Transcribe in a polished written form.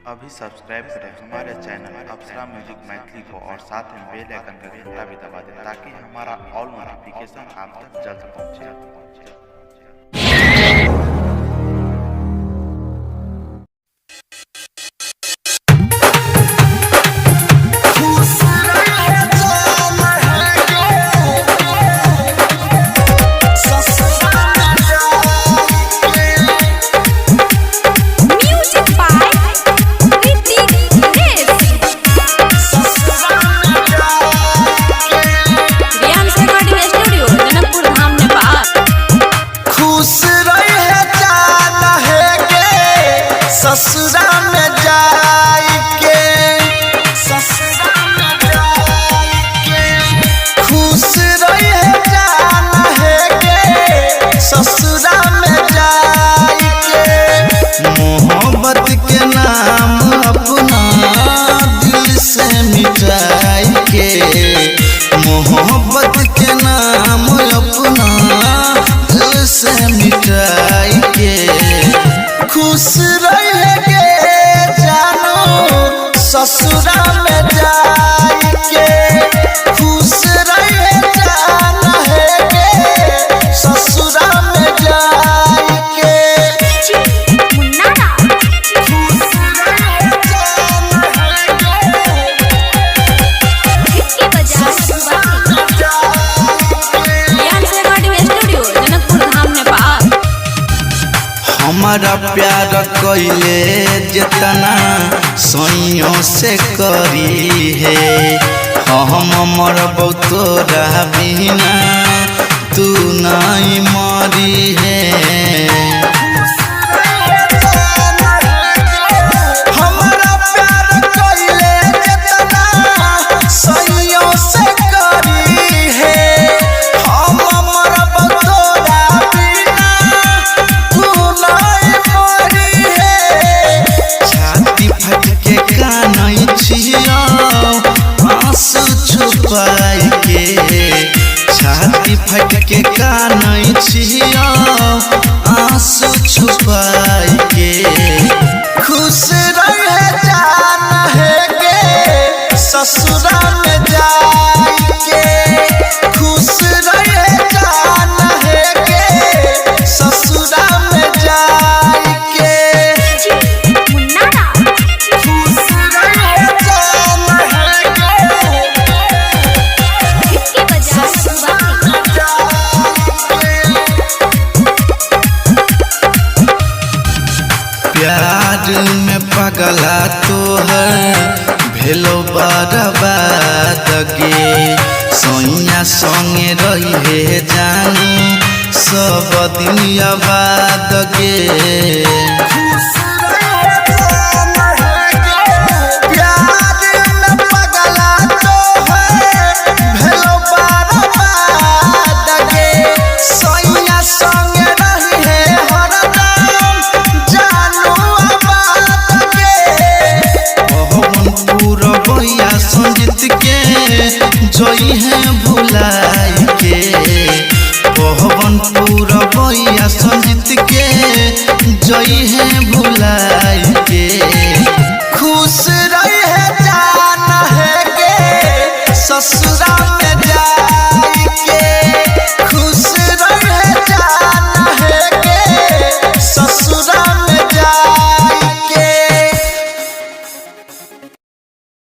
अभी सब्सक्राइब करें हमारे चैनल अप्सरा म्यूजिक मैथिली को और साथ में बेल आइकन का घंटा भी दबा दें ताकि हमारा ऑल नोटिफिकेशन आप तक जल्द पहुंचे। ससुरा में जाके खुश रहे जाना है के ससुरा में जाके मोहब्बत के नाम अपना दिल से मिटाई के मोहब्बत के नाम अपना दिल से मिटाई के खुश रहेंगे जानो ससुरा में जाके खुश रहे जाना है के ससुरा में जाके खुश रहे जाना है के ससुरा में हमारा प्यार कैले जितना सैयों से करी है हम मरबौ तोरा बिना तू नहीं मरी है। हमारा प्यार कैले जितना सैयों से करी है हम मरबौ तोरा बिना तू आंसू छुपाई के छाती फट के कानई छिया आंसू छुपाई के खुश रहे जाना है के ससुरा में जाके खुश रहे जाना है के ससुरा में जाके प्यार में पगला तो है भेलो बर्बाद गे सोनिया संगे रही है जानू सब दिन बाद गे संजीत के जोई है भुला